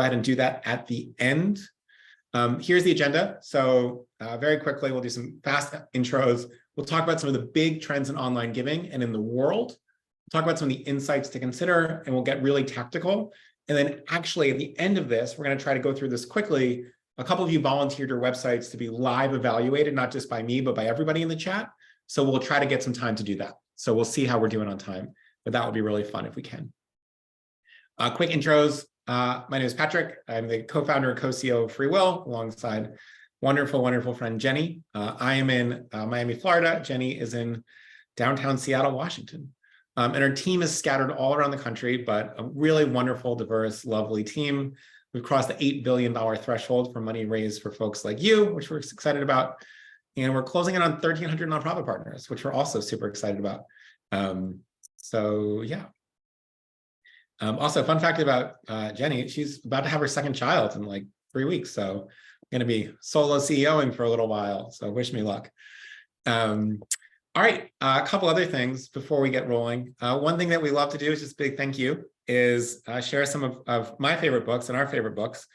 ahead and do that at the end. Here's the agenda. So very quickly, we'll do some fast intros. We'll talk about some of the big trends in online giving and in the world. We'll talk about some of the insights to consider, and we'll get really tactical. And then actually at the end of this, we're going to try to go through this quickly. A couple of you volunteered your websites to be live evaluated, not just by me, but by everybody in the chat. So we'll try to get some time to do that. So we'll see how we're doing on time, but that would be really fun if we can. Quick intros. My name is Patrick. I'm the co-founder and co-CEO of FreeWill alongside wonderful, wonderful friend Jenny. I am in Miami, Florida. Jenny is in downtown Seattle, Washington. And our team is scattered all around the country, but a really wonderful, diverse, lovely team. We've crossed the $8 billion threshold for money raised for folks like you, which we're excited about. And we're closing in on 1,300 nonprofit partners, which we're also super excited about. So yeah. Also, fun fact about Jenny, she's about to have her second child in like 3 weeks. So I'm going to be solo CEOing for a little while. So wish me luck. All right, a couple other things before we get rolling. One thing that we love to do is just a big thank you is share some of my favorite books and our favorite books.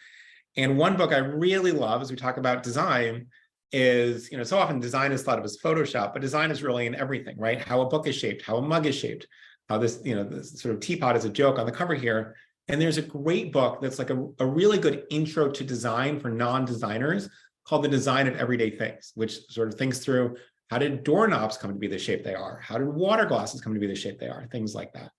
And one book I really love as we talk about design is, so often design is thought of as Photoshop, but design is really in everything, right? How a book is shaped, how a mug is shaped, how this, this sort of teapot is a joke on the cover here. And there's a great book that's like a really good intro to design for non-designers called The Design of Everyday Things, which sort of thinks through how did doorknobs come to be the shape they are? How did water glasses come to be the shape they are? Things like that.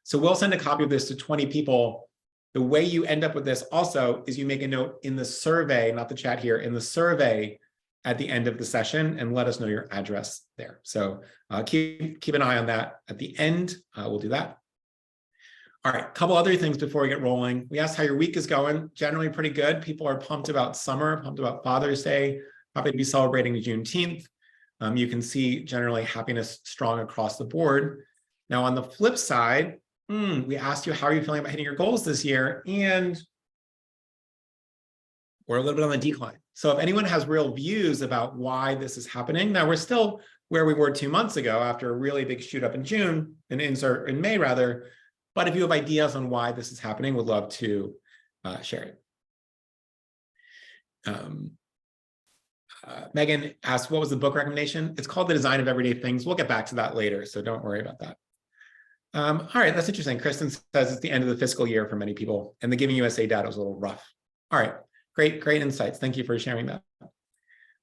So we'll send a copy of this to 20 people. The way you end up with this also is you make a note in the survey, not the chat here, in the survey at the end of the session and let us know your address there. So keep an eye on that at the end. We'll do that. All right, a couple other things before we get rolling. We asked how your week is going. Generally pretty good. People are pumped about summer, pumped about Father's Day, probably to be celebrating Juneteenth. You can see generally happiness strong across the board. Now on the flip side, we asked you, how are you feeling about hitting your goals this year? And we're a little bit on the decline. So if anyone has real views about why this is happening, now we're still where we were 2 months ago after a really big shoot up in June, in May rather. But if you have ideas on why this is happening, we'd love to share it. Megan asked, what was the book recommendation? It's called The Design of Everyday Things. We'll get back to that later, so don't worry about that. All right, that's interesting. Kristen says it's the end of the fiscal year for many people, and the Giving USA data was a little rough. All right, great insights. Thank you for sharing that.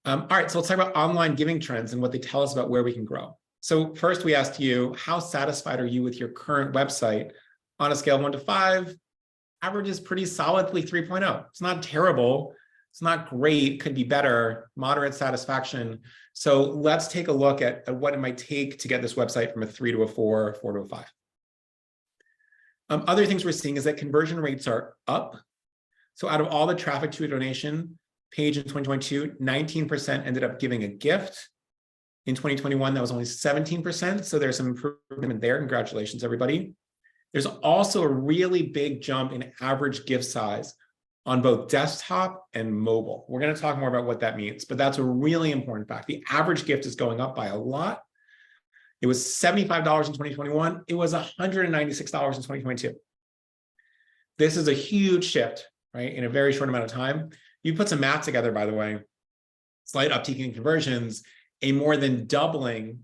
All right, so let's talk about online giving trends and what they tell us about where we can grow. So first we asked you, how satisfied are you with your current website? On a scale of 1 to 5, average is pretty solidly 3.0. It's not terrible. It's not great, could be better, moderate satisfaction. So let's take a look at what it might take to get this website from a 3 to a 4, 4 to a 5. Other things we're seeing is that conversion rates are up. So out of all the traffic to a donation page in 2022, 19% ended up giving a gift. In 2021, that was only 17%. So there's some improvement there. Congratulations, everybody. There's also a really big jump in average gift size on both desktop and mobile. We're going to talk more about what that means, but that's a really important fact. The average gift is going up by a lot. It was $75 in 2021. It was $196 in 2022. This is a huge shift, right, in a very short amount of time. You put some math together, by the way, slight uptick in conversions, a more than doubling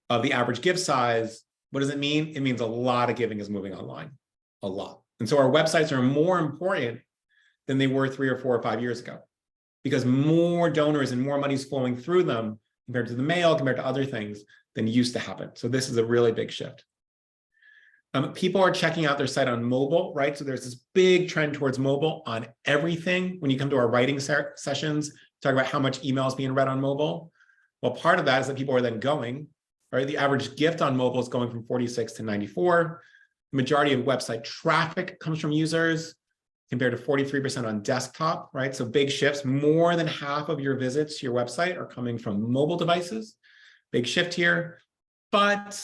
of the average gift size. What does it mean? It means a lot of giving is moving online, a lot. And so our websites are more important than they were 3 or 4 or 5 years ago, because more donors and more money is flowing through them compared to the mail, compared to other things than used to happen. So this is a really big shift. People are checking out their site on mobile, right? So there's this big trend towards mobile on everything. When you come to our writing sessions, talk about how much email is being read on mobile. Well, part of that is that people are then going, right? The average gift on mobile is going from 46 to 94. The majority of website traffic comes from users compared to 43% on desktop, right? So big shifts. More than half of your visits to your website are coming from mobile devices. Big shift here, but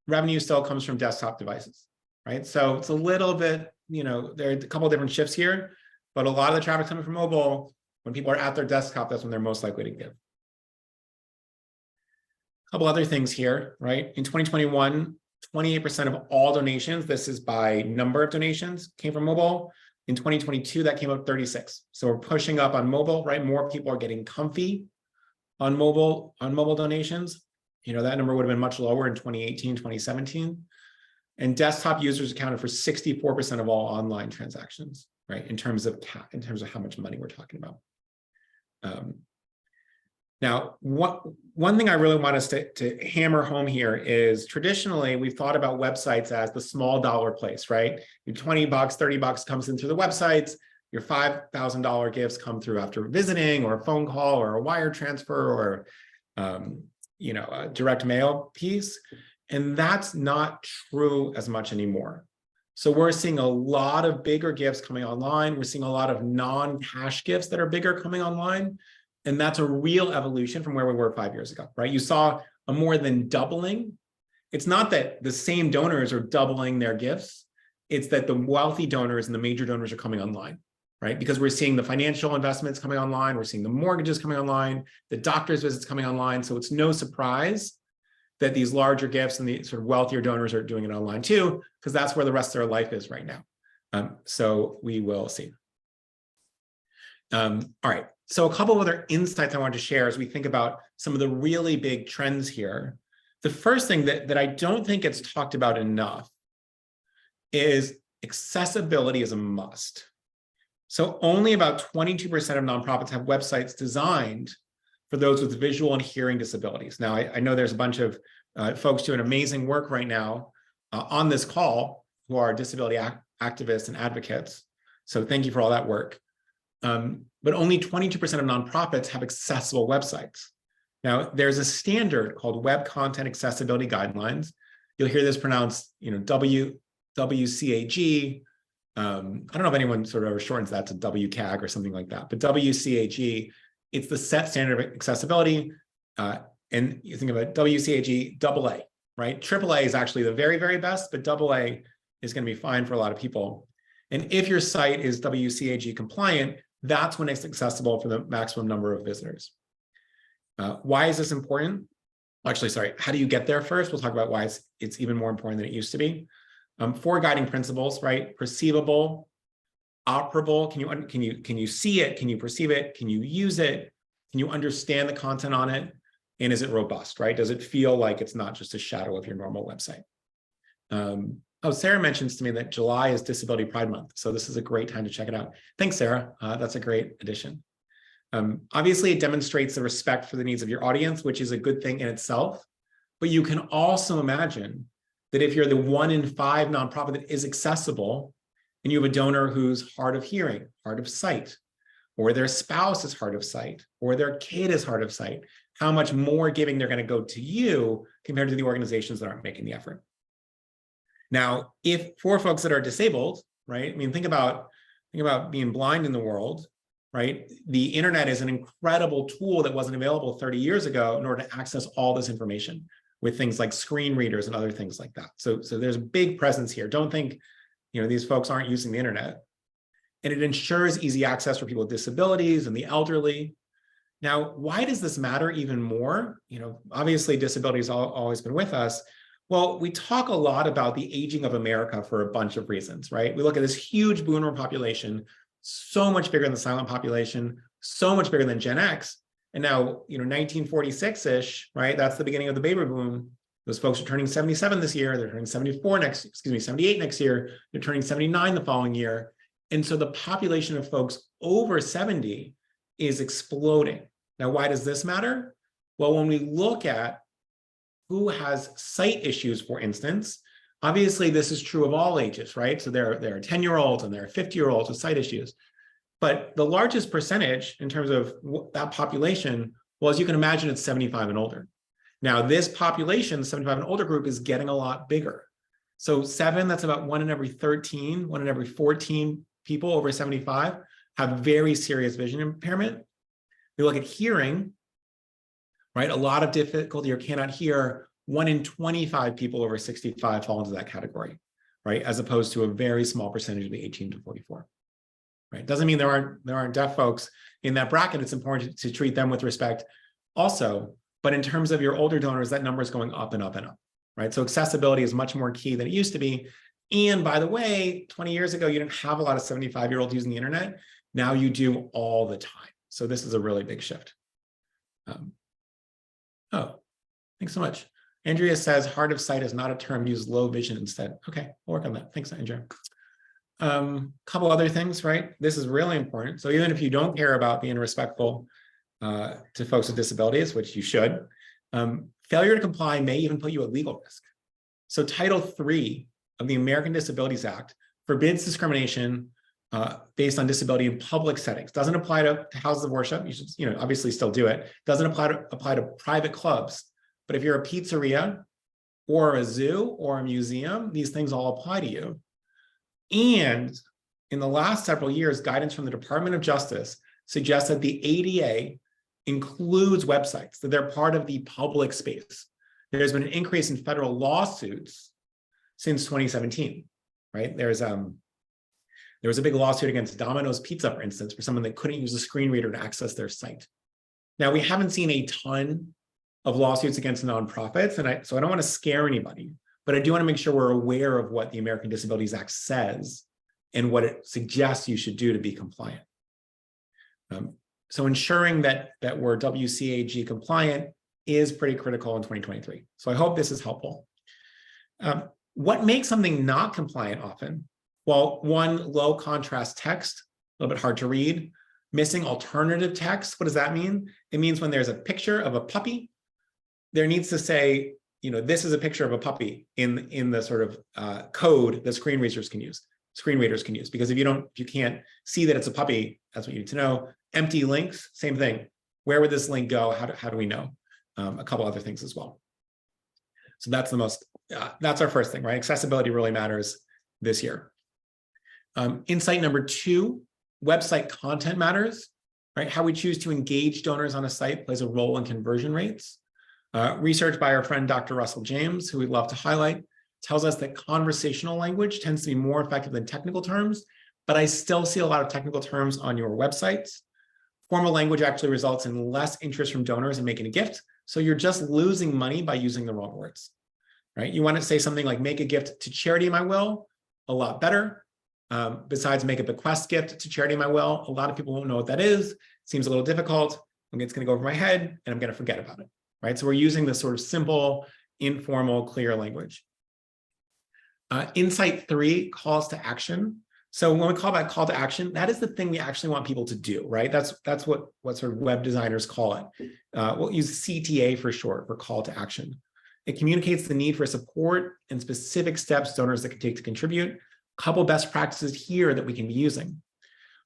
revenue still comes from desktop devices, right? So it's a little bit, there are a couple of different shifts here, but a lot of the traffic coming from mobile. When people are at their desktop, that's when they're most likely to give. A couple other things here, right? In 2021, 28% of all donations, this is by number of donations, came from mobile. In 2022, that came up 36. So we're pushing up on mobile, right? More people are getting comfy on mobile donations. That number would have been much lower in 2018, 2017. And desktop users accounted for 64% of all online transactions, right? In terms of how much money we're talking about. Now, one thing I really want us to hammer home here is traditionally we've thought about websites as the small dollar place, right? Your $20, $30 comes in through the websites. Your $5,000 gifts come through after visiting, or a phone call, or a wire transfer, or a direct mail piece. And that's not true as much anymore. So we're seeing a lot of bigger gifts coming online. We're seeing a lot of non-cash gifts that are bigger coming online. And that's a real evolution from where we were 5 years ago, right? You saw a more than doubling. It's not that the same donors are doubling their gifts. It's that the wealthy donors and the major donors are coming online, right? Because we're seeing the financial investments coming online. We're seeing the mortgages coming online, the doctor's visits coming online. So it's no surprise that these larger gifts and the sort of wealthier donors are doing it online too, because that's where the rest of their life is right now. So we will see. All right. So a couple of other insights I wanted to share as we think about some of the really big trends here. The first thing that I don't think gets talked about enough is accessibility is a must. So only about 22% of nonprofits have websites designed for those with visual and hearing disabilities. Now, I know there's a bunch of folks doing amazing work right now on this call who are disability activists and advocates. So thank you for all that work. But only 22% of nonprofits have accessible websites. Now, there's a standard called Web Content Accessibility Guidelines. You'll hear this pronounced, WCAG. I don't know if anyone sort of shortens that to WCAG or something like that, but WCAG, it's the set standard of accessibility. And you think about WCAG AA, right? AAA is actually the very, very best, but AA is going to be fine for a lot of people. And if your site is WCAG compliant, that's when it's accessible for the maximum number of visitors. Why is this important? Actually, sorry, how do you get there first? We'll talk about why it's even more important than it used to be. 4 guiding principles, right? Perceivable, operable. Can you see it? Can you perceive it? Can you use it? Can you understand the content on it? And is it robust, right? Does it feel like it's not just a shadow of your normal website? Sarah mentions to me that July is Disability Pride Month. So this is a great time to check it out. Thanks, Sarah. That's a great addition. Obviously, it demonstrates the respect for the needs of your audience, which is a good thing in itself. But you can also imagine that if you're the 1 in 5 nonprofit that is accessible, and you have a donor who's hard of hearing, hard of sight, or their spouse is hard of sight, or their kid is hard of sight, how much more giving they're going to go to you compared to the organizations that aren't making the effort. Now, if for folks that are disabled, right? I mean, think about being blind in the world, right? The internet is an incredible tool that wasn't available 30 years ago in order to access all this information with things like screen readers and other things like that. So there's a big presence here. Don't think, these folks aren't using the internet. And it ensures easy access for people with disabilities and the elderly. Now, why does this matter even more? Obviously disability has always been with us. Well, we talk a lot about the aging of America for a bunch of reasons, right? We look at this huge boomer population, so much bigger than the silent population, so much bigger than Gen X. And now, 1946-ish, right? That's the beginning of the baby boom. Those folks are turning 77 this year. They're turning 78 next year. They're turning 79 the following year. And so the population of folks over 70 is exploding. Now, why does this matter? Well, when we look at who has sight issues, for instance, obviously this is true of all ages, right? So there are 10-year-olds and there are 50-year-olds with sight issues. But the largest percentage in terms of that population, well, as you can imagine, it's 75 and older. Now, this population, the 75 and older group, is getting a lot bigger. So that's about 1 in every 13, 1 in every 14 people over 75 have very serious vision impairment. We look at hearing, right? A lot of difficulty or cannot hear. 1 in 25 people over 65 fall into that category, right? As opposed to a very small percentage of the 18 to 44, right? Doesn't mean there aren't deaf folks in that bracket. It's important to treat them with respect also. But in terms of your older donors, that number is going up and up and up, right? So accessibility is much more key than it used to be. And by the way, 20 years ago, you didn't have a lot of 75-year-olds using the internet. Now you do all the time. So this is a really big shift. Oh, thanks so much. Andrea says hard of sight is not a term, use low vision instead. Okay, we'll work on that. Thanks, Andrea. Couple other things, right? This is really important. So even if you don't care about being respectful to folks with disabilities, which you should, failure to comply may even put you at legal risk. So Title III of the American Disabilities Act forbids discrimination based on disability in public settings. Doesn't apply to houses of worship. You should, obviously still do it. Doesn't apply to private clubs. But if you're a pizzeria or a zoo or a museum, these things all apply to you. And in the last several years, guidance from the Department of Justice suggests that the ADA includes websites, that they're part of the public space. There's been an increase in federal lawsuits since 2017, right? There was a big lawsuit against Domino's Pizza, for instance, for someone that couldn't use a screen reader to access their site. Now, we haven't seen a ton of lawsuits against nonprofits, and so I don't want to scare anybody, but I do want to make sure we're aware of what the American Disabilities Act says and what it suggests you should do to be compliant. So ensuring that we're WCAG compliant is pretty critical in 2023. So I hope this is helpful. What makes something not compliant often? Well, one, low contrast text, a little bit hard to read. Missing alternative text, what does that mean? It means when there's a picture of a puppy, there needs to say, this is a picture of a puppy in the sort of code that screen readers can use. Because if you can't see that it's a puppy, that's what you need to know. Empty links, same thing. Where would this link go? How do we know? A couple other things as well. So that's that's our first thing, right? Accessibility really matters this year. Insight number 2, website content matters, right? How we choose to engage donors on a site plays a role in conversion rates. Research by our friend, Dr. Russell James, who we'd love to highlight, tells us that conversational language tends to be more effective than technical terms, but I still see a lot of technical terms on your websites. Formal language actually results in less interest from donors in making a gift, so you're just losing money by using the wrong words, right? You want to say something like make a gift to charity in my will, a lot better. Besides make a bequest gift to charity in my will, a lot of people won't know what that is. It seems a little difficult. It's going to go over my head and I'm going to forget about it, right? So we're using this sort of simple, informal, clear language. Insight 3, calls to action. So when we call that call to action, that is the thing we actually want people to do, right? That's what sort of web designers call it. We'll use CTA for short, for call to action. It communicates the need for support and specific steps donors that can take to contribute. Couple best practices here that we can be using.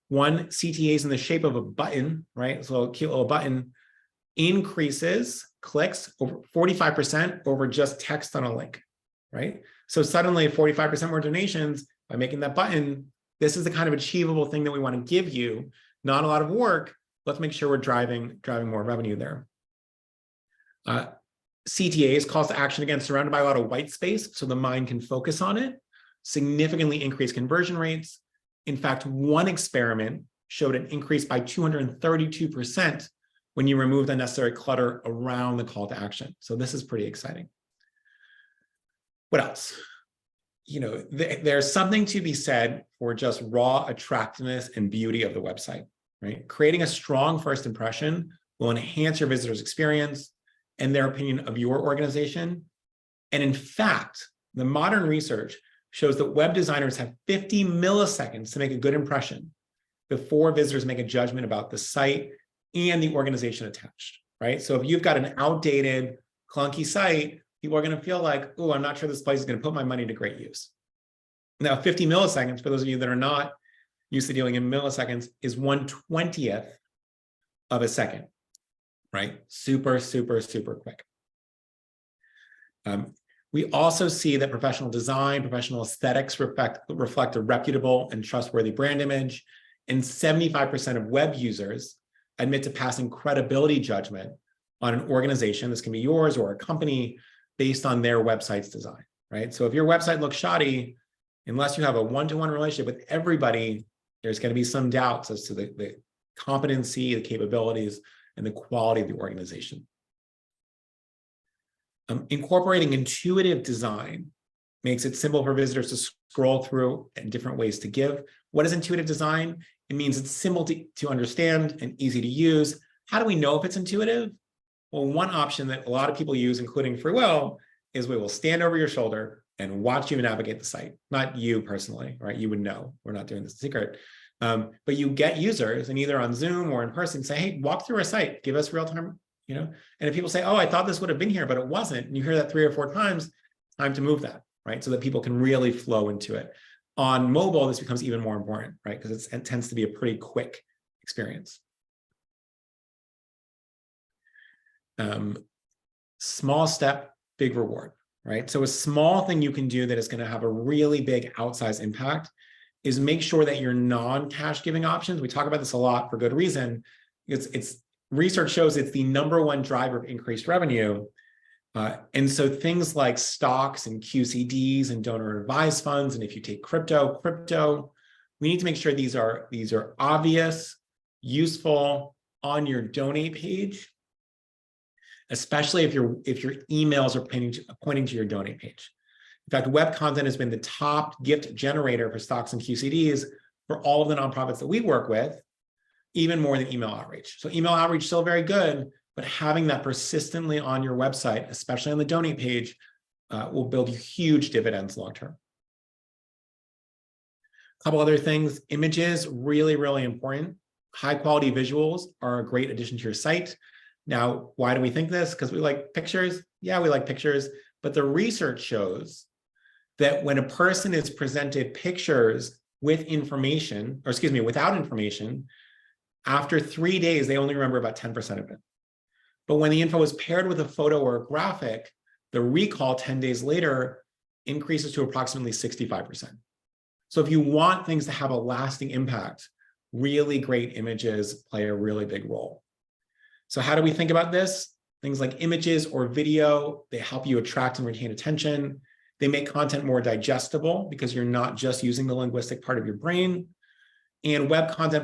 One, CTAs in the shape of a button, right? So a cute little button increases clicks over 45% over just text on a link, right? So suddenly 45% more donations by making that button. This is the kind of achievable thing that we want to give you. Not a lot of work. Let's make sure we're driving more revenue there. CTAs, calls to action, again, surrounded by a lot of white space so the mind can focus on it. Significantly increase conversion rates. In fact, one experiment showed an increase by 232% when you remove the necessary clutter around the call to action. So this is pretty exciting. What else? There's something to be said for just raw attractiveness and beauty of the website, right? Creating a strong first impression will enhance your visitors' experience and their opinion of your organization. And in fact, the modern research shows that web designers have 50 milliseconds to make a good impression before visitors make a judgment about the site and the organization attached, right? So if you've got an outdated, clunky site, people are going to feel like, oh, I'm not sure this place is going to put my money to great use. Now, 50 milliseconds, for those of you that are not used to dealing in milliseconds, is 1/20th of a second, right? Super, super, super quick. We also see that professional design, professional aesthetics reflect a reputable and trustworthy brand image, and 75% of web users admit to passing credibility judgment on an organization, this can be yours or a company, based on their website's design, right? So if your website looks shoddy, unless you have a one-to-one relationship with everybody, there's going to be some doubts as to the competency, the capabilities, and the quality of the organization. Incorporating intuitive design makes it simple for visitors to scroll through and different ways to give. What is intuitive design? It means it's simple to understand and easy to use. How do we know if it's intuitive? Well, one option that a lot of people use, including free will, is we will stand over your shoulder and watch you navigate the site. Not you personally, right? You would know. We're not doing this in secret. But you get users, and either on Zoom or in person, say, hey, walk through our site, give us real-time, and if people say, oh, I thought this would have been here, but it wasn't, and you hear that 3 or 4 times, time to move that, right? So that people can really flow into it. On mobile, this becomes even more important, right? Because it tends to be a pretty quick experience. Small step, big reward, right? So a small thing you can do that is going to have a really big outsized impact is make sure that your non-cash giving options, we talk about this a lot for good reason, it's research shows it's the #1 driver of increased revenue. And so things like stocks and QCDs and donor advised funds, and if you take crypto, we need to make sure these are obvious, useful on your donate page, especially if your emails are pointing to your donate page. In fact, web content has been the top gift generator for stocks and QCDs for all of the nonprofits that we work with, even more than email outreach. So email outreach is still very good, but having that persistently on your website, especially on the donate page, will build you huge dividends long-term. A couple other things, images, really, really important. High quality visuals are a great addition to your site. Now, why do we think this? Because we like pictures. Yeah, we like pictures, but the research shows that when a person is presented pictures with information, or excuse me, without information, after 3 days, they only remember about 10% of it. But when the info is paired with a photo or a graphic, the recall 10 days later increases to approximately 65%. So if you want things to have a lasting impact, really great images play a really big role. So how do we think about this? Things like images or video, they help you attract and retain attention. They make content more digestible because you're not just using the linguistic part of your brain. And web content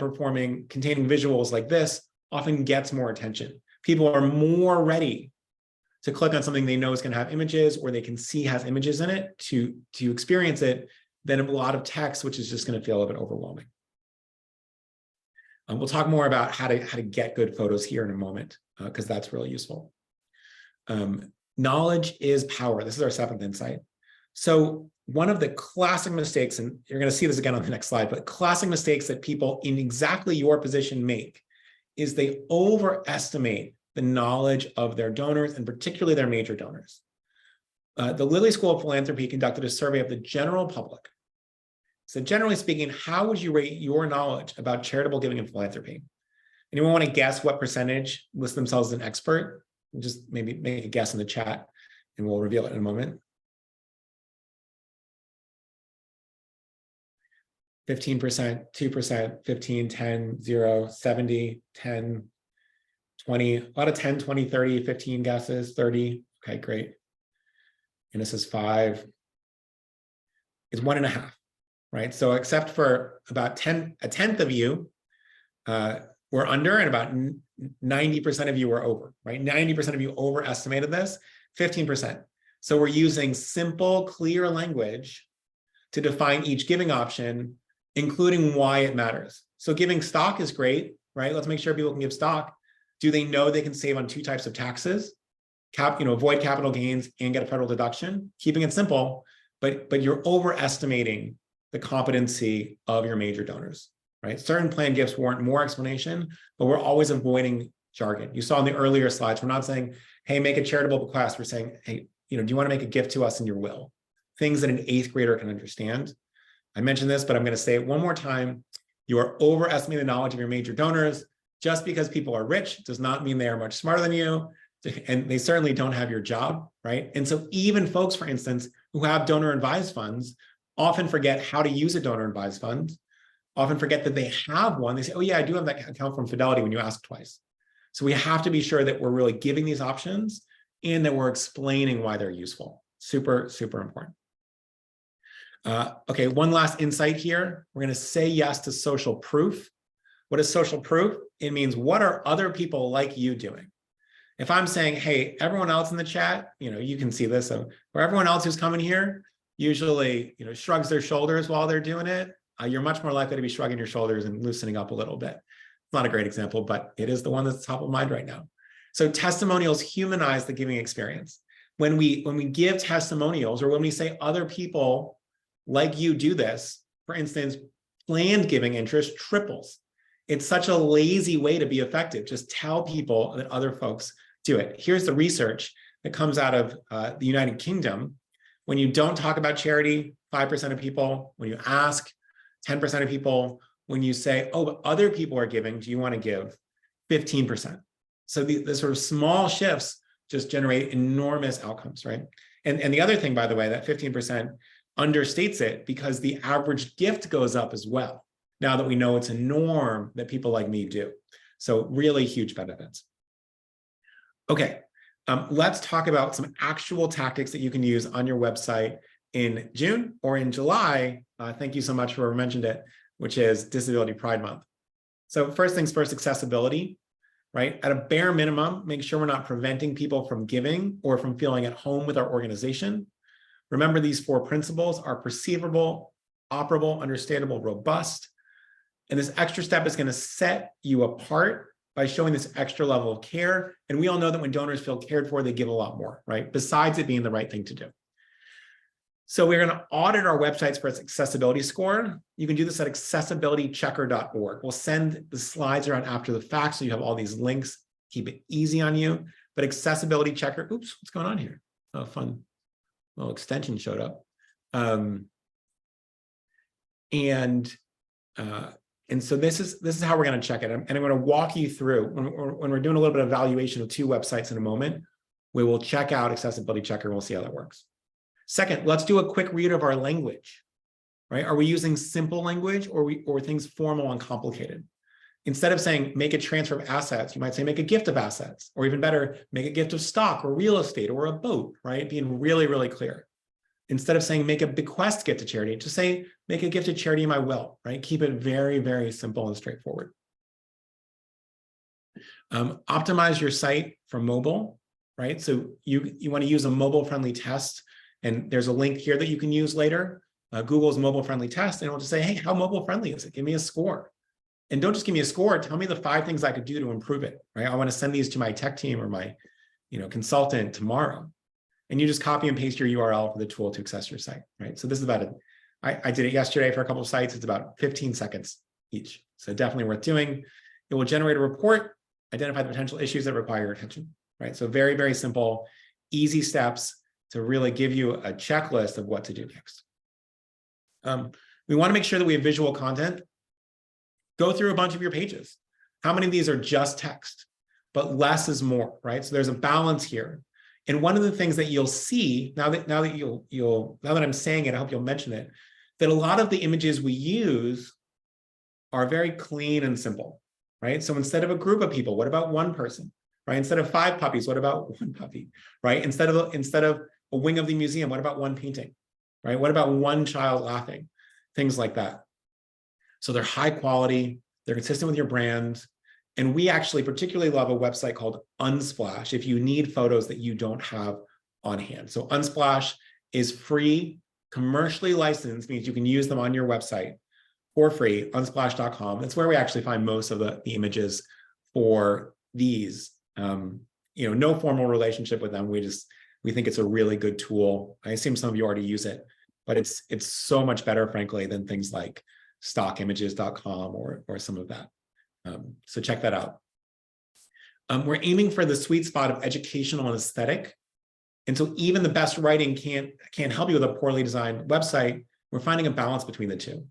containing visuals like this often gets more attention. People are more ready to click on something they know is going to have images or they can see has images in it to experience it than a lot of text, which is just going to feel a bit overwhelming. We'll talk more about how to get good photos here in a moment, because that's really useful. Knowledge is power. This is our 7th insight. So one of the classic mistakes, and you're going to see this again on the next slide, but classic mistakes that people in exactly your position make is they overestimate the knowledge of their donors, and particularly their major donors. The Lilly School of Philanthropy conducted a survey of the general public. So generally speaking, how would you rate your knowledge about charitable giving and philanthropy? Anyone want to guess what percentage list themselves as an expert? Just maybe make a guess in the chat and we'll reveal it in a moment. 15%, 2%, 15, 10, 0, 70, 10, 20, a lot of 10, 20, 30, 15 guesses, 30. Okay, great. And this is 5. It's 1.5, right? So except for about a tenth of you were under, and about 90% of you were over, right? 90% of you overestimated this, 15%. So we're using simple, clear language to define each giving option, including why it matters. So giving stock is great, right? Let's make sure people can give stock. Do they know they can save on 2 types of taxes? Avoid capital gains and get a federal deduction? Keeping it simple, but you're overestimating the competency of your major donors, right? Certain planned gifts warrant more explanation, but we're always avoiding jargon. You saw in the earlier slides, we're not saying, hey, make a charitable bequest. We're saying, hey, do you want to make a gift to us in your will? Things that an 8th grader can understand. I mentioned this, but I'm going to say it one more time. You are overestimating the knowledge of your major donors. Just because people are rich does not mean they are much smarter than you. And they certainly don't have your job, right? And so even folks, for instance, who have donor advised funds often forget how to use a donor advised fund, often forget that they have one. They say, oh yeah, I do have that account from Fidelity when you ask twice. So we have to be sure that we're really giving these options and that we're explaining why they're useful. Super, super important. Okay, one last insight here. We're going to say yes to social proof. What is social proof? It means, what are other people like you doing? If I'm saying, hey, everyone else in the chat, you can see this, so for everyone else who's coming here, usually, shrugs their shoulders while they're doing it, you're much more likely to be shrugging your shoulders and loosening up a little bit. It's not a great example, but it is the one that's top of mind right now. So testimonials humanize the giving experience. When we give testimonials, or when we say other people like you do this, for instance, planned giving interest triples. It's such a lazy way to be effective. Just tell people that other folks do it. Here's the research that comes out of the United Kingdom. When you don't talk about charity, 5% of people. When you ask, 10% of people. When you say, oh, but other people are giving, do you want to give? 15%. So the sort of small shifts just generate enormous outcomes, right? And the other thing, by the way, that 15% understates it because the average gift goes up as well, now that we know it's a norm that people like me do. So really huge benefits. Okay, let's talk about some actual tactics that you can use on your website in June or in July. Thank you so much for whoever mentioned it, which is Disability Pride Month. So first things first, accessibility, right? At a bare minimum, make sure we're not preventing people from giving or from feeling at home with our organization. Remember, these 4 principles are perceivable, operable, understandable, robust. And this extra step is going to set you apart by showing this extra level of care. And we all know that when donors feel cared for, they give a lot more, right? Besides it being the right thing to do. So we're going to audit our websites for its accessibility score. You can do this at accessibilitychecker.org. We'll send the slides around after the fact, so you have all these links. Keep it easy on you. But accessibility checker, oops, what's going on here? Oh, fun. Little extension showed up. And so this is how we're going to check it. And I'm going to walk you through, when we're doing a little bit of evaluation of 2 websites in a moment, we will check out accessibility checker and we'll see how that works. Second, let's do a quick read of our language, right? Are we using simple language or things formal and complicated? Instead of saying, make a transfer of assets, you might say, make a gift of assets, or even better, make a gift of stock or real estate or a boat, right? Being really, really clear. Instead of saying, make a bequest gift to charity, just say, make a gift to charity in my will, right? Keep it very, very simple and straightforward. Optimize your site for mobile, right? So you want to use a mobile-friendly test. And there's a link here that you can use later, Google's mobile-friendly test, and it'll just say, hey, how mobile-friendly is it? Give me a score. And don't just give me a score, tell me the 5 things I could do to improve it, right? I want to send these to my tech team or my consultant tomorrow. And you just copy and paste your URL for the tool to access your site, right? So this is about it. I did it yesterday for a couple of sites. It's about 15 seconds each. So definitely worth doing. It will generate a report, identify the potential issues that require your attention, right? So very, very simple, easy steps to really give you a checklist of what to do next. We want to make sure that we have visual content. Go through a bunch of your pages. How many of these are just text? But less is more, right? So there's a balance here. And one of the things that you'll see now that I'm saying it, I hope you'll mention it, that a lot of the images we use are very clean and simple, right? So instead of a group of people, what about one person, right? Instead of 5 puppies, what about 1 puppy, right? Instead of a wing of the museum, what about 1 painting, right? What about 1 child laughing? Things like that. So they're high quality, they're consistent with your brand. And we actually particularly love a website called Unsplash if you need photos that you don't have on hand. So Unsplash is free, commercially licensed, means you can use them on your website for free, unsplash.com. That's where we actually find most of the images for these. No formal relationship with them. We think it's a really good tool. I assume some of you already use it, but it's so much better, frankly, than things like stockimages.com or some of that. So check that out. We're aiming for the sweet spot of educational and aesthetic. And so even the best writing can't help you with a poorly designed website. We're finding a balance between the two.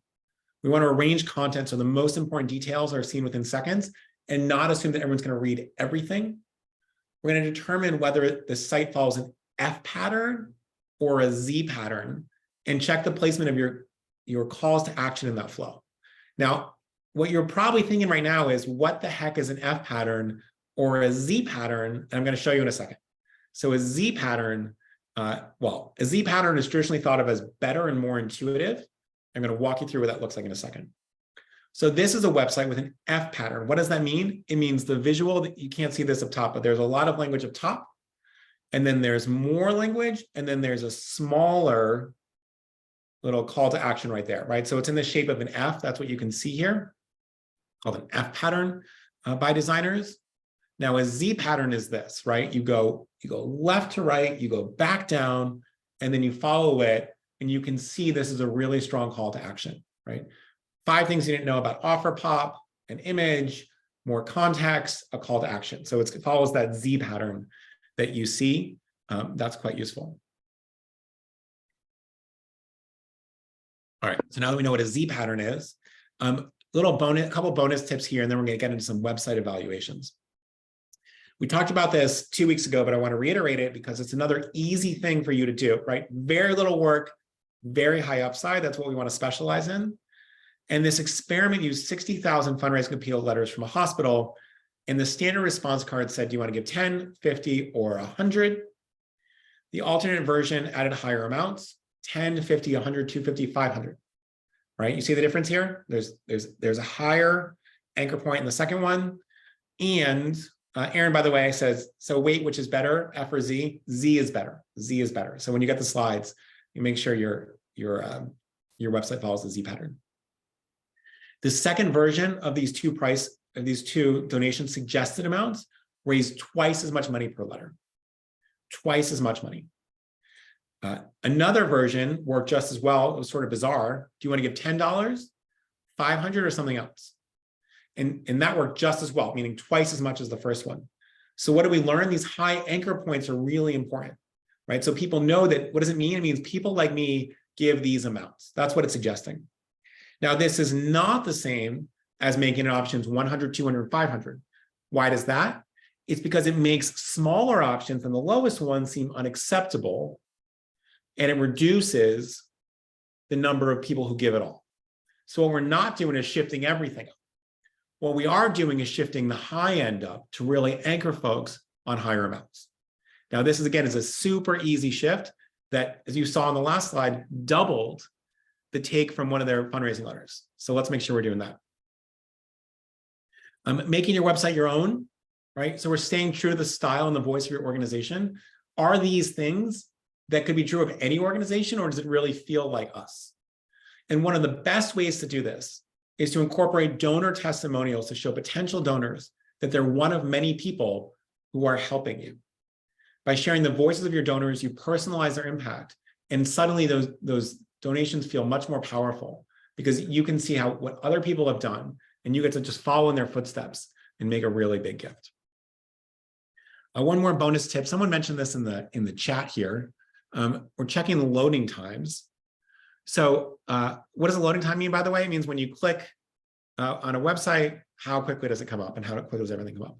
We want to arrange content so the most important details are seen within seconds and not assume that everyone's going to read everything. We're going to determine whether the site follows an F pattern or a Z pattern and check the placement of your calls to action in that flow. Now, what you're probably thinking right now is, what the heck is an F pattern or a Z pattern? And I'm going to show you in a second. So a Z pattern, a Z pattern is traditionally thought of as better and more intuitive. I'm going to walk you through what that looks like in a second. So this is a website with an F pattern. What does that mean? It means the visual, you can't see this up top, but there's a lot of language up top. And then there's more language, and then there's a smaller little call to action right there, right? So it's in the shape of an F. That's what you can see here, called an F pattern by designers. Now a Z pattern is this, right? You go left to right, you go back down, and then you follow it, and you can see this is a really strong call to action, right? 5 things you didn't know about offer pop, an image, more context, a call to action. So it follows that Z pattern that you see. That's quite useful. All right, so now that we know what a Z pattern is, a couple bonus tips here, and then we're going to get into some website evaluations. We talked about this 2 weeks ago, but I want to reiterate it because it's another easy thing for you to do, right? Very little work, very high upside. That's what we want to specialize in. And this experiment used 60,000 fundraising appeal letters from a hospital. And the standard response card said, do you want to give 10, 50, or 100? The alternate version added higher amounts, 10, 50, 100, 250, 500, right? You see the difference here? There's a higher anchor point in the second one. And Aaron, by the way, says, so wait, which is better, F or Z? Z is better. Z is better. So when you get the slides, you make sure your website follows the Z pattern. The second version of these two donation suggested amounts raised twice as much money per letter. Twice as much money. Another version worked just as well. It was sort of bizarre. Do you want to give $10, 500, or something else? And that worked just as well, meaning twice as much as the first one. So what do we learn? These high anchor points are really important, right? So people know that, what does it mean? It means people like me give these amounts. That's what it's suggesting. Now, this is not the same as making options 100, 200, 500. Why does that? It's because it makes smaller options than the lowest one seem unacceptable, and it reduces the number of people who give it all. So what we're not doing is shifting everything up. What we are doing is shifting the high end up to really anchor folks on higher amounts. Now, this is, again, is a super easy shift that, as you saw on the last slide, doubled the take from one of their fundraising letters. So let's make sure we're doing that. Making your website your own, right? So we're staying true to the style and the voice of your organization. Are these things that could be true of any organization, or does it really feel like us? And one of the best ways to do this is to incorporate donor testimonials to show potential donors that they're one of many people who are helping you. By sharing the voices of your donors, you personalize their impact, and suddenly those donations feel much more powerful because you can see what other people have done, and you get to just follow in their footsteps and make a really big gift. One more bonus tip. Someone mentioned this in the chat here. We're checking the loading times. So what does a loading time mean, by the way? It means when you click on a website, how quickly does it come up and how quickly does everything come up?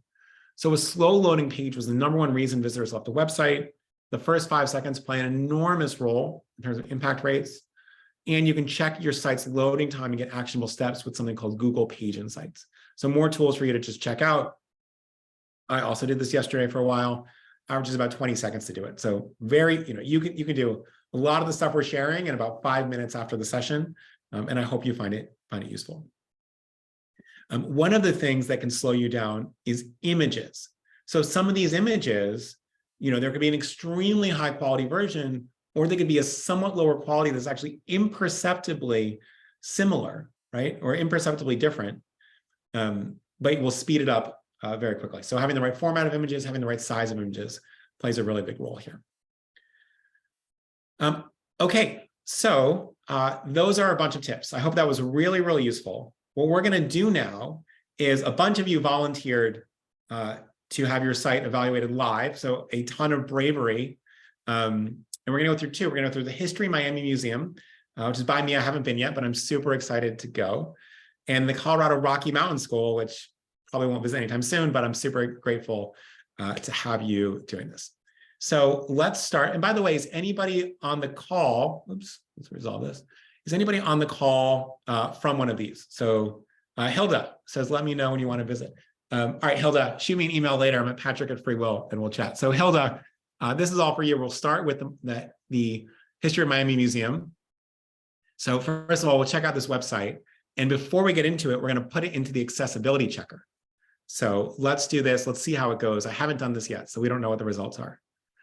So a slow loading page was the #1 reason visitors left the website. The first 5 seconds play an enormous role in terms of impact rates. And you can check your site's loading time and get actionable steps with something called Google Page Insights. So more tools for you to just check out. I also did this yesterday for a while. Averages about 20 seconds to do it. So you can do a lot of the stuff we're sharing in about 5 minutes after the session. And I hope you find it useful. One of the things that can slow you down is images. So some of these images, there could be an extremely high quality version, or they could be a somewhat lower quality that's actually imperceptibly similar, right? Or imperceptibly different, but will speed it up very quickly. So having the right format of images, having the right size of images plays a really big role here. Okay, so those are a bunch of tips. I hope that was really, really useful. What we're going to do now is a bunch of you volunteered to have your site evaluated live. So a ton of bravery. And we're going to go through 2. We're going to go through the History Miami Museum, which is by me. I haven't been yet, but I'm super excited to go. And the Colorado Rocky Mountain School, which probably won't visit anytime soon, but I'm super grateful to have you doing this. So let's start. And by the way, is anybody on the call? Oops, let's resolve this. Is anybody on the call from one of these? So Hilda says, let me know when you want to visit. All right, Hilda, shoot me an email later. I'm at Patrick@freewill, and we'll chat. So Hilda, this is all for you. We'll start with the History of Miami Museum. So first of all, we'll check out this website. And before we get into it, we're going to put it into the accessibility checker. So let's do this. Let's see how it goes. I haven't done this yet, so we don't know what the results are.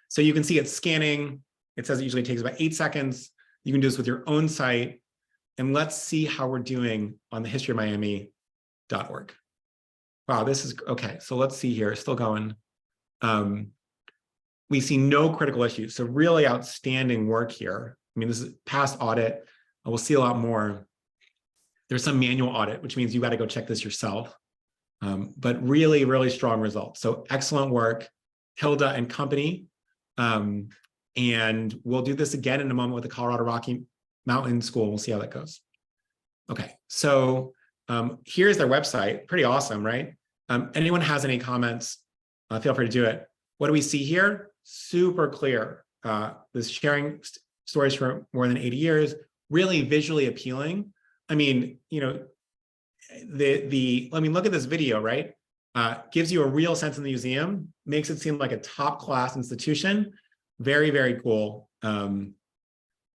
So you can see it's scanning. It says it usually takes about 8 seconds. You can do this with your own site. And let's see how we're doing on the historyofmiami.org. Wow, this is okay. So let's see here, still going. We see no critical issues. So really outstanding work here. I mean, this is past audit. We'll see a lot more. There's some manual audit, which means you got to go check this yourself. But really, really strong results. So excellent work, Hilda and company. And we'll do this again in a moment with the Colorado Rocky Mountain School. We'll see how that goes. Okay, so here's their website. Pretty awesome, right? Anyone has any comments, feel free to do it. What do we see here? Super clear. This sharing stories for more than 80 years, really visually appealing. I mean, you know, look at this video, right? Gives you a real sense in the museum, makes it seem like a top class institution. Very, very cool.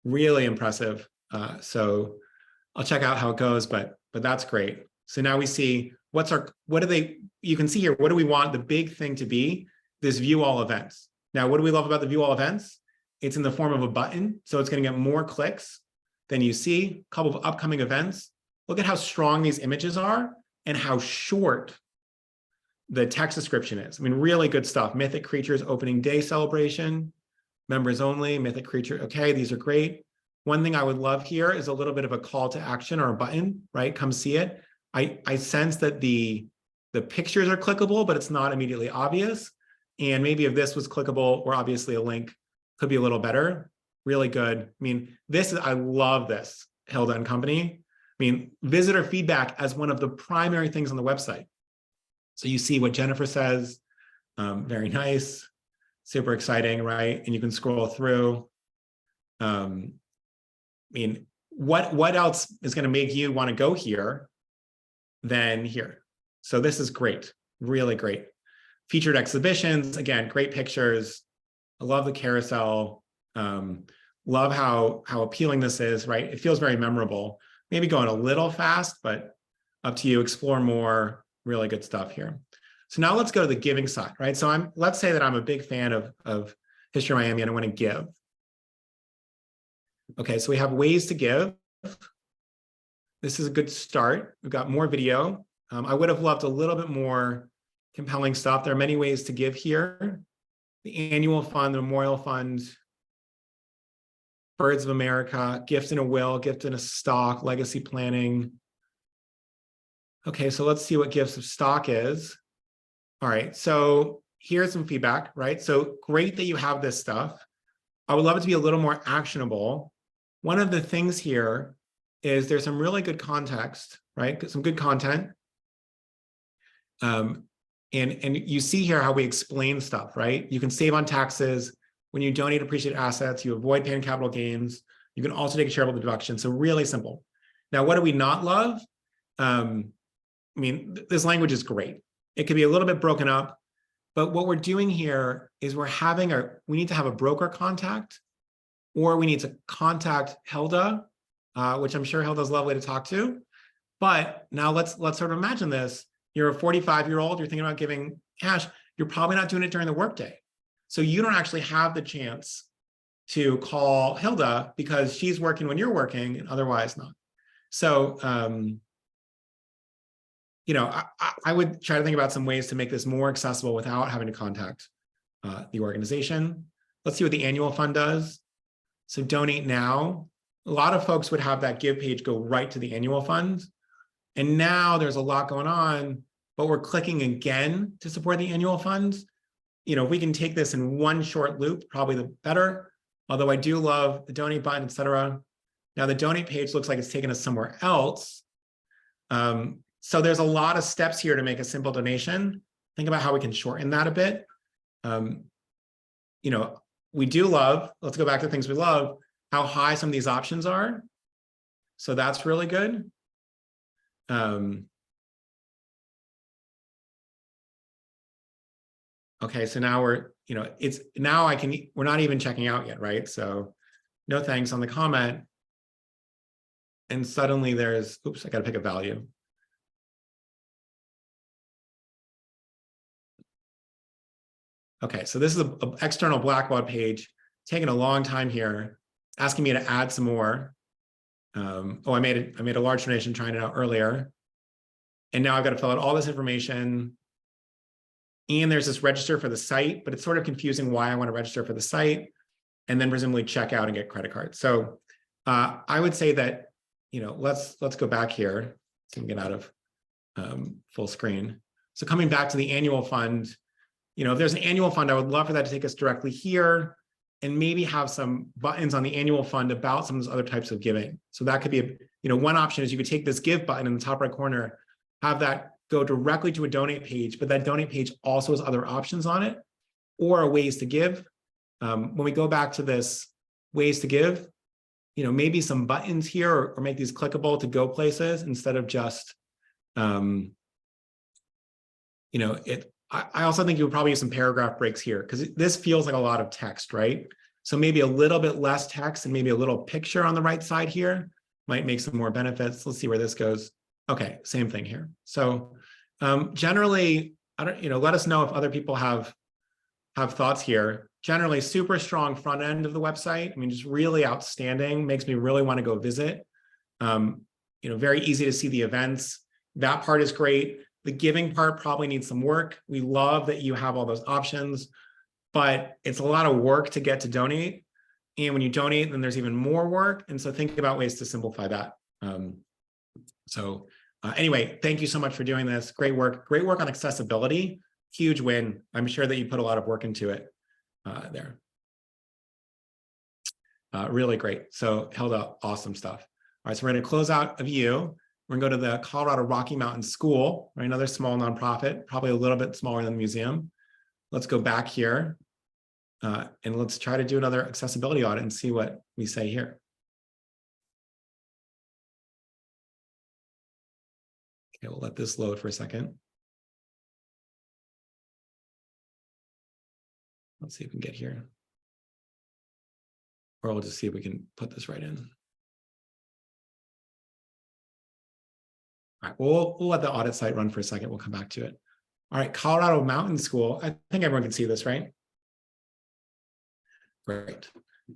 Really impressive. So I'll check out how it goes, but that's great. So now we see you can see here, what do we want the big thing to be? This view all events. Now, what do we love about the view all events? It's in the form of a button, so it's going to get more clicks than you see. A couple of upcoming events. Look at how strong these images are and how short the text description is. I mean, really good stuff. Mythic Creatures opening day celebration, members only, Mythic Creature. Okay, these are great. One thing I would love here is a little bit of a call to action or a button, right? Come see it. I sense that the pictures are clickable, but it's not immediately obvious. And maybe if this was clickable or obviously a link, could be a little better. Really good. I mean, I love this, Hilda and company. I mean, visitor feedback as one of the primary things on the website. So you see what Jennifer says, very nice, super exciting, right? And you can scroll through. I mean, what else is going to make you want to go here than here? So this is great, really great. Featured exhibitions, again, great pictures. I love the carousel. Love how appealing this is, right? It feels very memorable. Maybe going a little fast, but up to you. Explore more. Really good stuff here. So now let's go to the giving side, right? So let's say that I'm a big fan of History of Miami and I want to give. Okay, so we have ways to give. This is a good start. We've got more video. I would have loved a little bit more compelling stuff. There are many ways to give here. The annual fund, the memorial fund, Birds of America, gift in a will, gift in a stock, legacy planning. Okay, so let's see what gifts of stock is. All right, so here's some feedback, right? So great that you have this stuff. I would love it to be a little more actionable. One of the things here is there's some really good context, right? Some good content. And you see here how we explain stuff, right? You can save on taxes. When you donate appreciated assets, you avoid paying capital gains. You can also take a shareable deduction. So really simple. Now, what do we not love? I mean, this language is great. It could be a little bit broken up, but what we're doing here is we need to have a broker contact, or we need to contact Hilda, which I'm sure Hilda's lovely to talk to. But now let's sort of imagine this. You're a 45-year-old, you're thinking about giving cash, you're probably not doing it during the workday. So you don't actually have the chance to call Hilda because she's working when you're working and otherwise not. So, you know, I would try to think about some ways to make this more accessible without having to contact the organization. Let's see what the annual fund does. So donate now. A lot of folks would have that give page go right to the annual fund. And now there's a lot going on, but we're clicking again to support the annual fund. You know, if we can take this in one short loop, probably the better. Although I do love the donate button, etc. Now the donate page looks like it's taken us somewhere else. So there's a lot of steps here to make a simple donation. Think about how we can shorten that a bit. You know, we do love, let's go back to things we love, how high some of these options are. So that's really good. Okay, so now we're not even checking out yet, right? So no thanks on the comment. And suddenly there's, oops, I got to pick a value. Okay, so this is an external Blackbaud page, taking a long time here. asking me to add some more. Oh, I made a large donation trying it out earlier. And now I've got to fill out all this information. And there's this register for the site, but it's sort of confusing why I want to register for the site and then presumably check out and get credit cards. So I would say that, let's go back here so we can get out of full screen. So coming back to the annual fund, if there's an annual fund, I would love for that to take us directly here and maybe have some buttons on the annual fund about some of those other types of giving. So that could be, one option is you could take this give button in the top right corner, have that go directly to a donate page, but that donate page also has other options on it or ways to give. When we go back to this ways to give, maybe some buttons here or make these clickable to go places instead of just, I also think you would probably use some paragraph breaks here because this feels like a lot of text, right? So maybe a little bit less text and maybe a little picture on the right side here might make some more benefits. Let's see where this goes. Okay, same thing here. So generally, let us know if other people have thoughts here. Generally, super strong front end of the website. I mean, just really outstanding. Makes me really want to go visit. Very easy to see the events. That part is great. The giving part probably needs some work. We love that you have all those options, but it's a lot of work to get to donate. And when you donate, then there's even more work. And so think about ways to simplify that. Anyway, thank you so much for doing this. Great work on accessibility. Huge win. I'm sure that you put a lot of work into it there. Really great. So Hilda, awesome stuff. All right, so we're going to close out of you. We're going to go to the Colorado Rocky Mountain School, right? Another small nonprofit, probably a little bit smaller than the museum. Let's go back here and let's try to do another accessibility audit and see what we say here. Okay, we'll let this load for a second. Let's see if we can get here. Or we'll just see if we can put this right in. All right, we'll let the audit site run for a second. We'll come back to it. All right, Colorado Mountain School. I think everyone can see this, right? Great.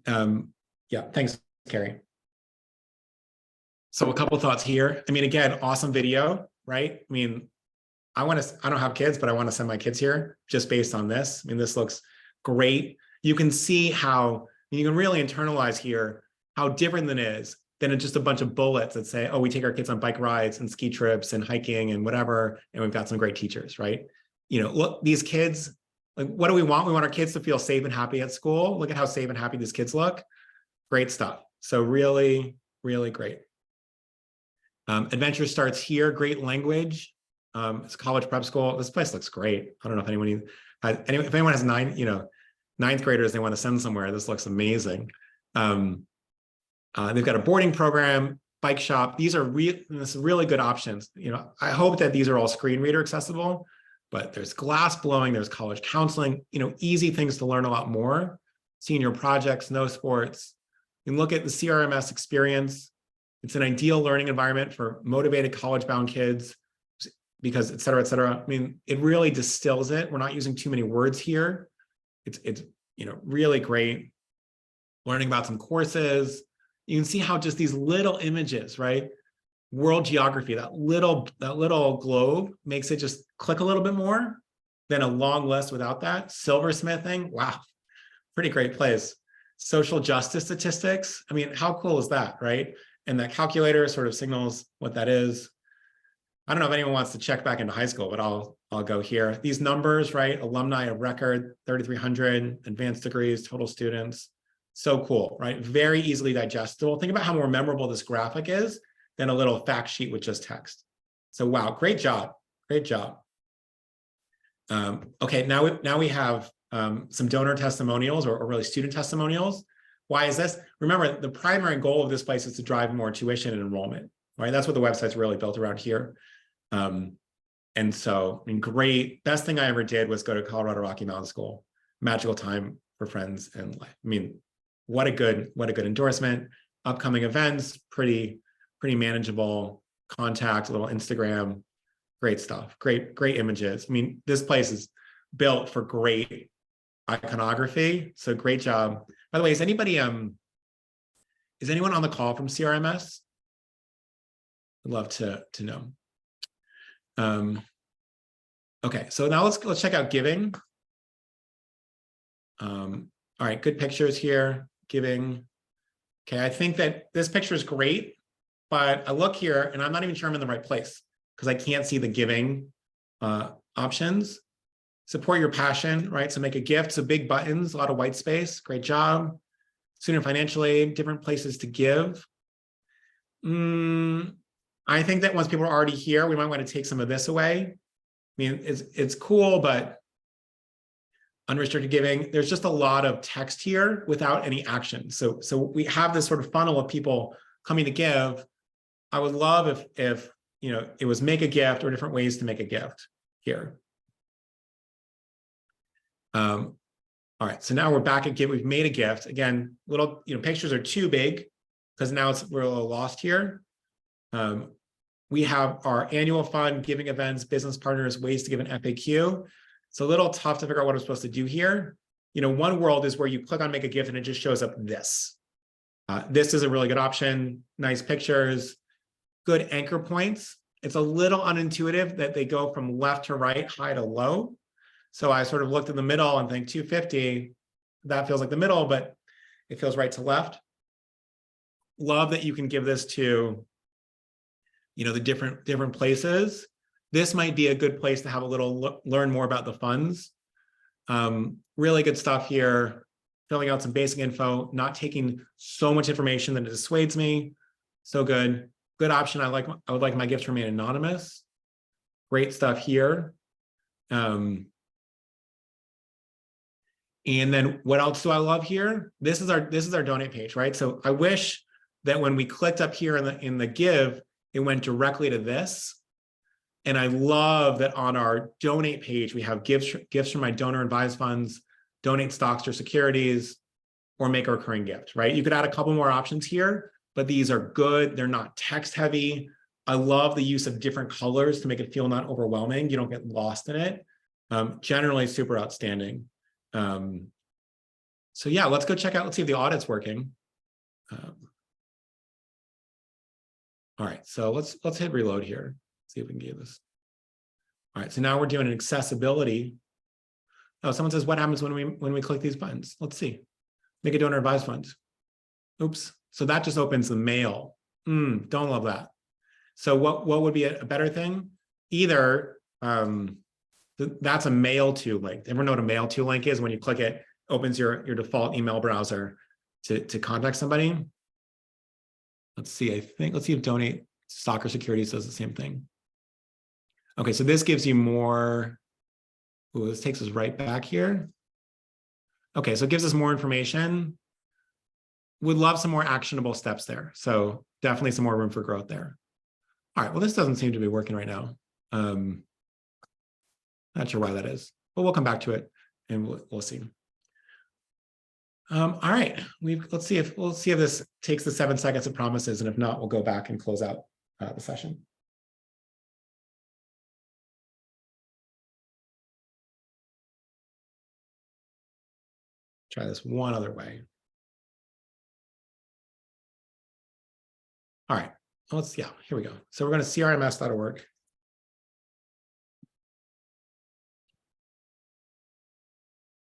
Yeah, thanks, Carrie. So a couple thoughts here. I mean, again, awesome video, right? I mean, I don't have kids, but I want to send my kids here just based on this. I mean, this looks great. You can see how you can really internalize here how different it is than just a bunch of bullets that say, oh, we take our kids on bike rides and ski trips and hiking and whatever, and we've got some great teachers, right? Look, these kids, like, what do we want? We want our kids to feel safe and happy at school. Look at how safe and happy these kids look. Great stuff. So really, really great. Adventure starts here. Great language. It's a college prep school. This place looks great. I don't know if if anyone has ninth graders they want to send somewhere, this looks amazing. They've got a boarding program, bike shop. These are really good options. I hope that these are all screen reader accessible, but there's glass blowing, there's college counseling, easy things to learn a lot more. Senior projects, no sports. You can look at the CRMS experience. It's an ideal learning environment for motivated college-bound kids because et cetera, et cetera. I mean, it really distills it. We're not using too many words here. It's really great. Learning about some courses. You can see how just these little images, right? World geography, that little globe makes it just click a little bit more than a long list without that. Silversmithing, wow, pretty great place. Social justice statistics. I mean, how cool is that, right? And that calculator sort of signals what that is. I don't know if anyone wants to check back into high school, but I'll go here. These numbers, right? Alumni of record, 3,300, advanced degrees, total students. So cool, right? Very easily digestible. Think about how more memorable this graphic is than a little fact sheet with just text. So wow, great job, great job. Okay, now we have some donor testimonials or really student testimonials. Why is this? Remember, the primary goal of this place is to drive more tuition and enrollment, right? That's what the website's really built around here. And so, I mean, great. Best thing I ever did was go to Colorado Rocky Mountain School. Magical time for friends and life. I mean, what a good endorsement. Upcoming events, pretty manageable. Contact, a little Instagram, great stuff. Great images. I mean, this place is built for great iconography. So great job. By the way, is anybody Is anyone on the call from CRMS? I'd love to know. Okay, so now let's check out giving. All right, good pictures here, giving. Okay, I think that this picture is great, but I look here and I'm not even sure I'm in the right place because I can't see the giving options. Support your passion, right? So make a gift, so big buttons, a lot of white space, great job. Student financial aid, different places to give. I think that once people are already here, we might want to take some of this away. I mean, it's cool, but unrestricted giving, there's just a lot of text here without any action. So we have this sort of funnel of people coming to give. I would love if you know, it was make a gift or different ways to make a gift here. All right, so now we're back at give. We've made a gift. Again, little, you know, pictures are too big because now we're a little lost here. We have our annual fund, giving events, business partners, ways to give an FAQ. It's a little tough to figure out what I'm supposed to do here. You know, one world is where you click on make a gift and it just shows up this. This is a really good option. Nice pictures, good anchor points. It's a little unintuitive that they go from left to right, high to low. So I sort of looked in the middle and think 250, that feels like the middle, but it feels right to left. Love that you can give this to, you know, the different places. This might be a good place to have a little learn more about the funds. Really good stuff here. Filling out some basic info, not taking so much information that it dissuades me. So good. Good option. I would like my gifts to remain anonymous. Great stuff here. And then what else do I love here? This is our donate page, right? So I wish that when we clicked up here in the give, it went directly to this. And I love that on our donate page, we have gifts from my donor advised funds, donate stocks or securities, or make a recurring gift, right? You could add a couple more options here, but these are good. They're not text heavy. I love the use of different colors to make it feel not overwhelming. You don't get lost in it. Generally super outstanding. So yeah, let's go check out, let's see if the audit's working. All right, so let's hit reload here. See if we can get this. All right, so now we're doing an accessibility. Oh, someone says, what happens when we click these buttons? Let's see. Make a donor advised fund. Oops. So that just opens the mail. Don't love that. So what would be a better thing? Either that's a mail to link. Everyone know what a mail to link is? When you click it, opens your default email browser to contact somebody. Let's see, let's see if donate stock or securities does the same thing. Okay, so this gives you more. Ooh, this takes us right back here. Okay, so it gives us more information. Would love some more actionable steps there. So definitely some more room for growth there. All right, well, this doesn't seem to be working right now. Not sure why that is, but we'll come back to it and we'll see. All right, let's see if this takes the 7 seconds it promises, and if not, we'll go back and close out the session. Try this one other way. All right, here we go. So we're going to crms.org.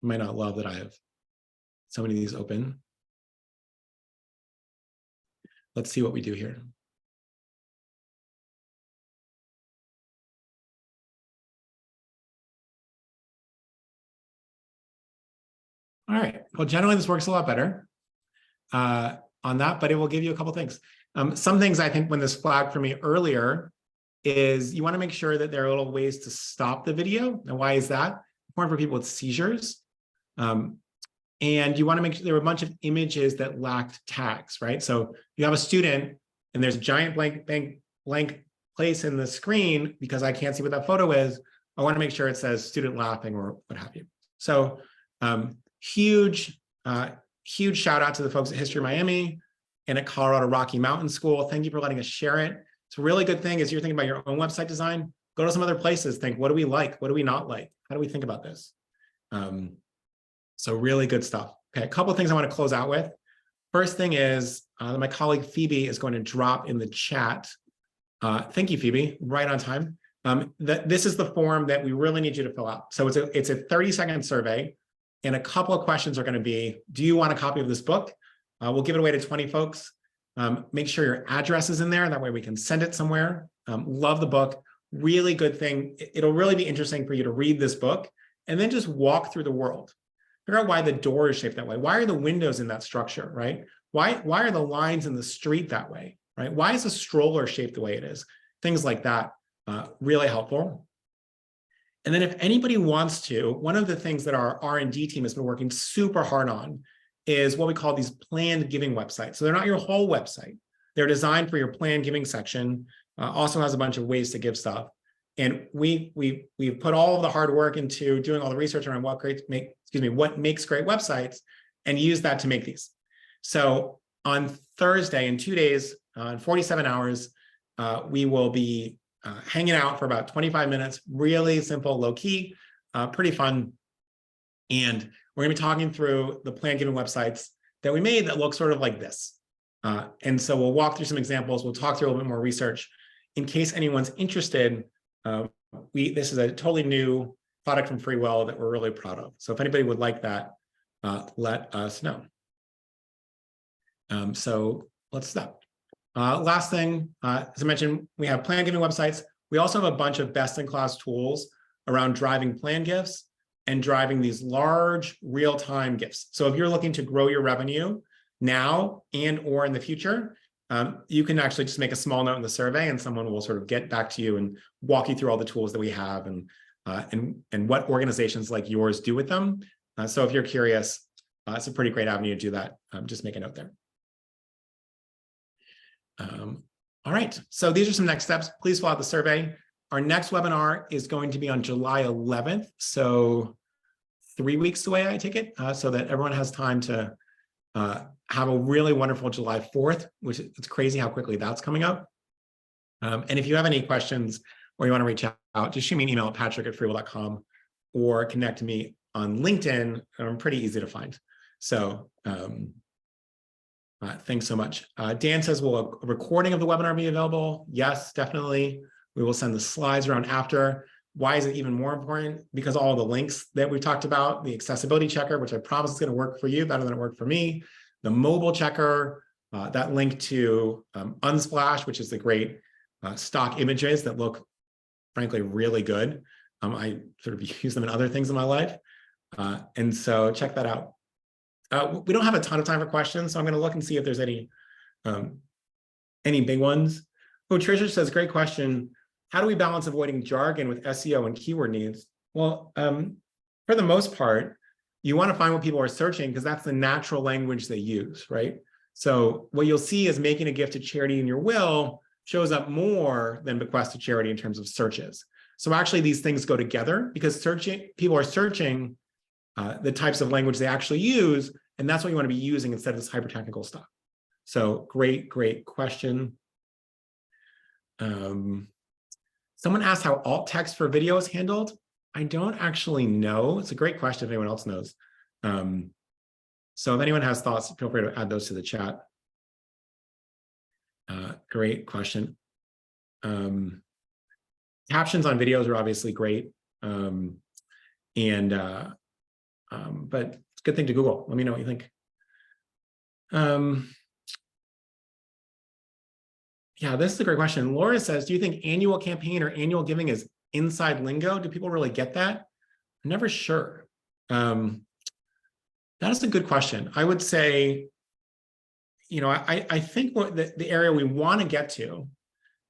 You might not love that I have so many of these open. Let's see what we do here. All right, well, generally this works a lot better on that, but it will give you a couple things. Some things I think when this flagged for me earlier is you want to make sure that there are little ways to stop the video. And why is that? Important for people with seizures. And you want to make sure there were a bunch of images that lacked tags, right? So you have a student and there's a giant blank place in the screen because I can't see what that photo is. I want to make sure it says student laughing or what have you. So huge shout out to the folks at History Miami and at Colorado Rocky Mountain School. Thank you for letting us share it. It's a really good thing as you're thinking about your own website design. Go to some other places, think, what do we like? What do we not like? How do we think about this? So really good stuff. Okay, a couple of things I want to close out with. First thing is my colleague Phoebe is going to drop in the chat. Thank you, Phoebe, right on time. This is the form that we really need you to fill out. So it's a 30-second survey, and a couple of questions are going to be, do you want a copy of this book? We'll give it away to 20 folks. Make sure your address is in there. That way we can send it somewhere. Love the book. Really good thing. It'll really be interesting for you to read this book and then just walk through the world. Figure out why the door is shaped that way. Why are the windows in that structure, right? Why are the lines in the street that way, right? Why is the stroller shaped the way it is? Things like that, really helpful. And then if anybody wants to, one of the things that our R&D team has been working super hard on is what we call these planned giving websites. So they're not your whole website. They're designed for your planned giving section. Also has a bunch of ways to give stuff. And we've put all of the hard work into doing all the research around what makes great websites, and use that to make these. So on Thursday, in 2 days, in 47 hours, we will be hanging out for about 25 minutes, really simple, low key, pretty fun. And we're gonna be talking through the planned giving websites that we made that look sort of like this. And so we'll walk through some examples. We'll talk through a little bit more research. In case anyone's interested, this is a totally new product from FreeWill that we're really proud of. So if anybody would like that, let us know. So let's stop. Last thing, as I mentioned, we have plan giving websites. We also have a bunch of best-in-class tools around driving plan gifts and driving these large real-time gifts. So if you're looking to grow your revenue now and or in the future, you can actually just make a small note in the survey, and someone will sort of get back to you and walk you through all the tools that we have and what organizations like yours do with them. So if you're curious, it's a pretty great avenue to do that. Just make a note there. All right, so these are some next steps. Please fill out the survey. Our next webinar is going to be on July 11th, so 3 weeks away, I take it, so that everyone has time to have a really wonderful July 4th, which it's crazy how quickly that's coming up. And if you have any questions or you want to reach out, just shoot me an email at patrick@freewill.com or connect to me on LinkedIn. I'm pretty easy to find. So thanks so much. Dan says, will a recording of the webinar be available? Yes, definitely. We will send the slides around after. Why is it even more important? Because all the links that we talked about, the accessibility checker, which I promise is going to work for you better than it worked for me, the mobile checker, that link to Unsplash, which is the great stock images that look, frankly, really good. I sort of use them in other things in my life. And so check that out. We don't have a ton of time for questions, so I'm going to look and see if there's any big ones. Oh, Tricia says, great question. How do we balance avoiding jargon with SEO and keyword needs? Well, for the most part, you want to find what people are searching because that's the natural language they use, right? So what you'll see is making a gift to charity in your will shows up more than bequest to charity in terms of searches. So actually these things go together because people are searching the types of language they actually use, and that's what you want to be using instead of this hyper-technical stuff. So great question. Someone asked how alt text for video is handled. I don't actually know. It's a great question if anyone else knows. So if anyone has thoughts, feel free to add those to the chat. Great question. Captions on videos are obviously great. But it's a good thing to Google. Let me know what you think. Yeah, this is a great question. Laura says, do you think annual campaign or annual giving is inside lingo? Do people really get that? I'm never sure. That is a good question. I would say, I think what the area we want to get to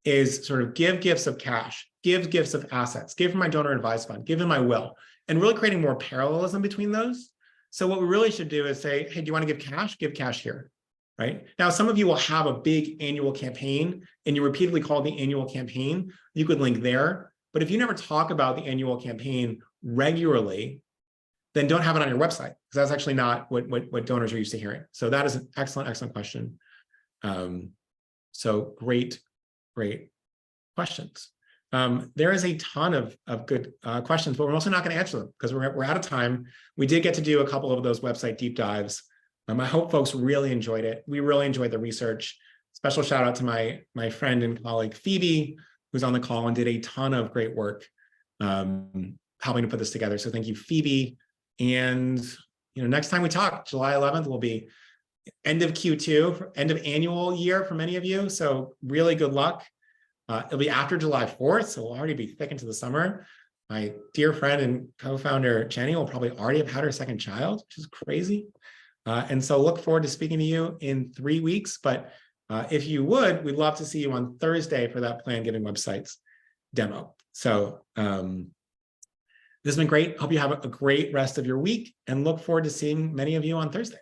is sort of give gifts of cash, give gifts of assets, give from my donor advised fund, give in my will, and really creating more parallelism between those. So what we really should do is say, hey, do you want to give cash? Give cash here. Right now, some of you will have a big annual campaign and you repeatedly call it the annual campaign. You could link there. But if you never talk about the annual campaign regularly, then don't have it on your website, because that's actually not what donors are used to hearing. So that is an excellent question. So great questions. There is a ton of good questions, but we're also not going to answer them because we're out of time. We did get to do a couple of those website deep dives. I hope folks really enjoyed it. We really enjoyed the research. Special shout out to my friend and colleague, Phoebe, who's on the call and did a ton of great work helping to put this together. So thank you, Phoebe. And next time we talk, July 11th will be end of Q2, end of annual year for many of you. So really good luck. It'll be after July 4th, so we'll already be thick into the summer. My dear friend and co-founder, Jenny, will probably already have had her second child, which is crazy. And so look forward to speaking to you in 3 weeks. But if you would, we'd love to see you on Thursday for that Plan Giving Websites demo. So this has been great. Hope you have a great rest of your week and look forward to seeing many of you on Thursday.